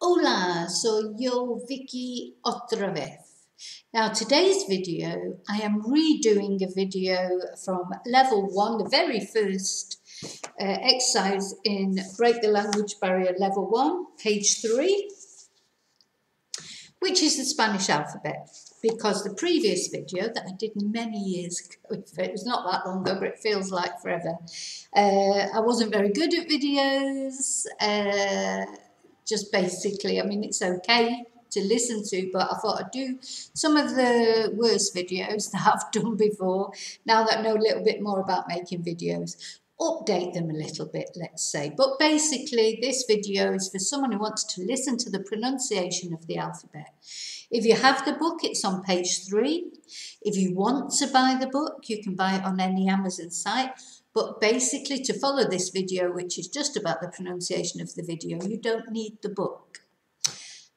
Hola, soy yo, Vicky, otra vez. Now, today's video, I am redoing a video from level 1, the very first exercise in Break the Language Barrier level 1, page 3, which is the Spanish alphabet. Because the previous video that I did many years ago, it was not that long ago, but it feels like forever, I wasn't very good at videos. Just basically, I mean, it's okay to listen to, but I thought I'd do some of the worst videos that I've done before, now that I know a little bit more about making videos. Update them a little bit, let's say. But basically, this video is for someone who wants to listen to the pronunciation of the alphabet. If you have the book, it's on page 3. If you want to buy the book, you can buy it on any Amazon site. But basically, to follow this video, which is just about the pronunciation of the video, you don't need the book.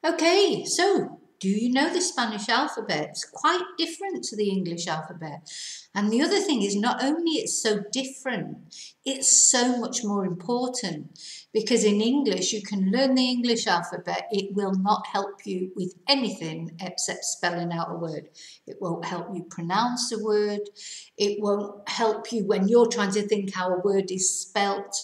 Okay, so do you know the Spanish alphabet? It's quite different to the English alphabet. And the other thing is, not only it's so different, it's so much more important. Because in English, you can learn the English alphabet. It will not help you with anything except spelling out a word. It won't help you pronounce a word. It won't help you when you're trying to think how a word is spelt.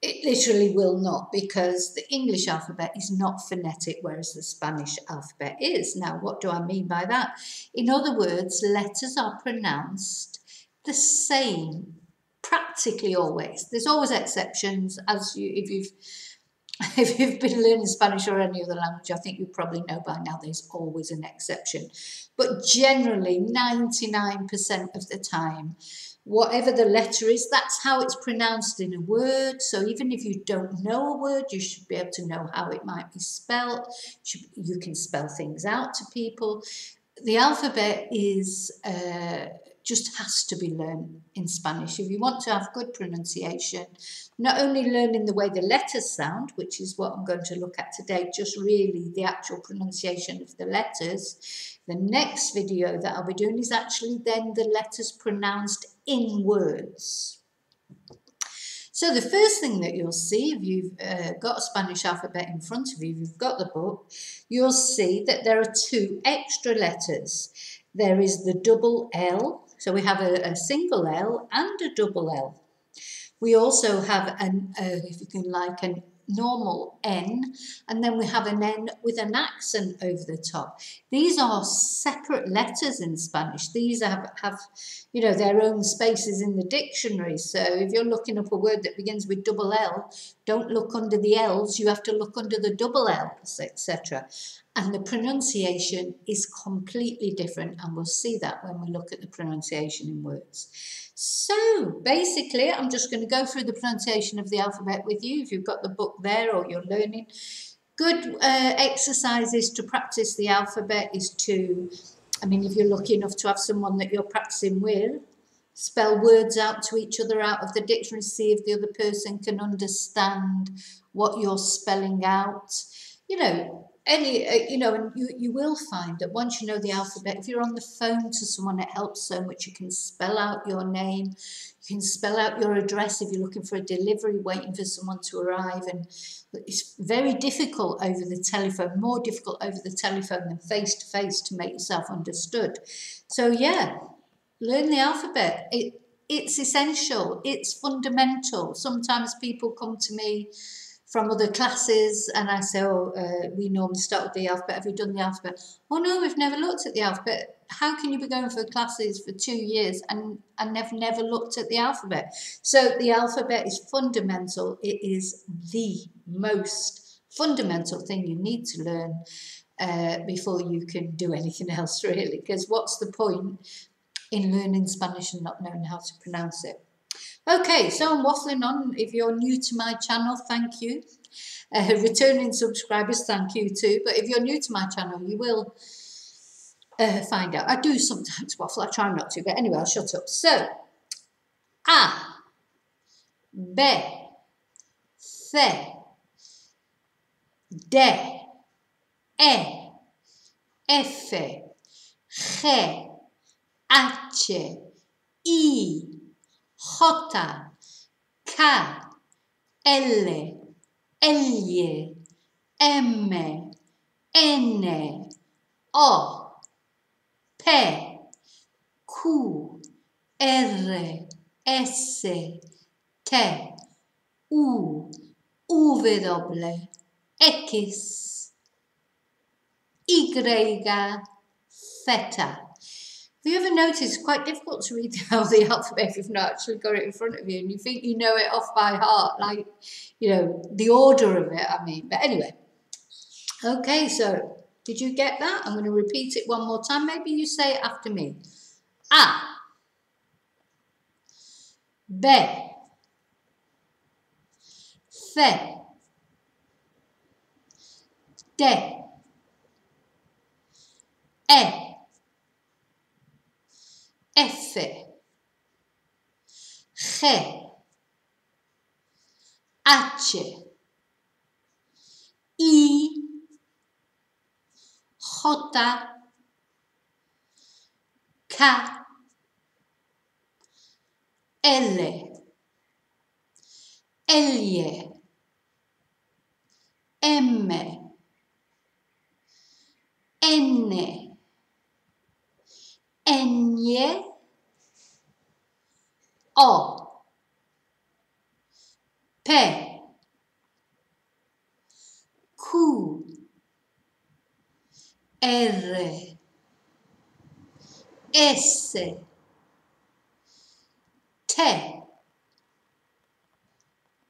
It literally will not, because the English alphabet is not phonetic, whereas the Spanish alphabet is. Now, what do I mean by that? In other words, letters are pronounced the same practically always. There's always exceptions, as if you've been learning Spanish or any other language, I think you probably know by now there's always an exception. But generally, 99% of the time, whatever the letter is, that's how it's pronounced in a word. So even if you don't know a word, you should be able to know how it might be spelt. You can spell things out to people. The alphabet is just has to be learned in Spanish. If you want to have good pronunciation, not only learning the way the letters sound, which is what I'm going to look at today, just really the actual pronunciation of the letters. The next video that I'll be doing is actually then the letters pronounced in words. So the first thing that you'll see, if you've got a Spanish alphabet in front of you, if you've got the book, you'll see that there are 2 extra letters. There is the double L, so we have a single L and a double L. We also have if you can like, a normal N, and then we have an N with an accent over the top. These are separate letters in Spanish. These have their own spaces in the dictionary. So if you're looking up a word that begins with double L, don't look under the L's, you have to look under the double L's, etc. And the pronunciation is completely different, and we'll see that when we look at the pronunciation in words. So basically, I'm just going to go through the pronunciation of the alphabet with you. If you've got the book there or you're learning, good exercises to practice the alphabet is to, if you're lucky enough to have someone that you're practicing with, spell words out to each other out of the dictionary, see if the other person can understand what you're spelling out. And you will find that once you know the alphabet, if you're on the phone to someone, it helps so much. You can spell out your name, you can spell out your address if you're looking for a delivery, waiting for someone to arrive. And it's very difficult over the telephone, more difficult over the telephone than face to face to make yourself understood. So yeah, learn the alphabet. It's essential, it's fundamental. Sometimes people come to me from other classes and I say, we normally start with the alphabet. Have you done the alphabet? Oh no, we've never looked at the alphabet. How can you be going for classes for 2 years and have never looked at the alphabet? So the alphabet is fundamental. It is the most fundamental thing you need to learn before you can do anything else, really. Because what's the point in learning Spanish and not knowing how to pronounce it? Okay, so I'm waffling on. If you're new to my channel, thank you. Returning subscribers, thank you too. But if you're new to my channel, you will find out. I do sometimes waffle, I try not to, but anyway, I'll shut up. So, A, B, C, D, E, F, G, H, I, J, K, L, L, M, N, O, P, Q, R, S, T, U, W, X, Y, theta. Have you ever noticed it's quite difficult to read out the alphabet if you've not actually got it in front of you and you think you know it off by heart, like, you know, the order of it, I mean. But anyway, okay, so did you get that? I'm going to repeat it one more time. Maybe you say it after me. A, B, C, D, E, F, G, H, I, J, K, L, L, M, N, N, O, P, Q, R, S, T,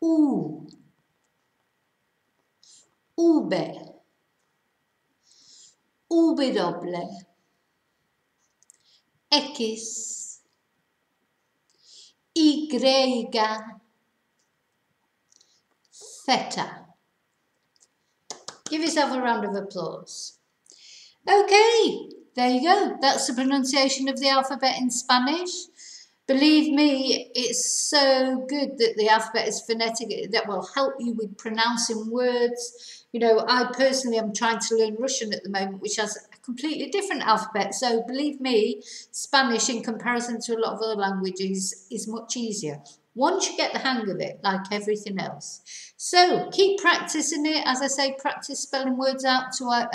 U, V, W, X, Y, theta. Give yourself a round of applause. Okay, there you go. That's the pronunciation of the alphabet in Spanish. Believe me, it's so good that the alphabet is phonetic. That will help you with pronouncing words. You know, I personally am trying to learn Russian at the moment, which has a completely different alphabet. So believe me, Spanish in comparison to a lot of other languages is much easier once you get the hang of it, like everything else. So keep practicing it. As I say, practice spelling words out to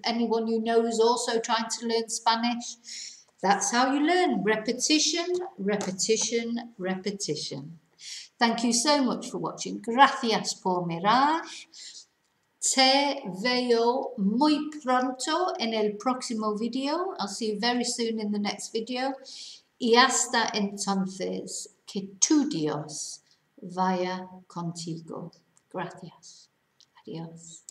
anyone you know who's also trying to learn Spanish. That's how you learn. Repetition, repetition, repetition. Thank you so much for watching. Gracias por mirar. Te veo muy pronto en el próximo video. I'll see you very soon in the next video. Y hasta entonces, que tu Dios vaya contigo. Gracias. Adiós.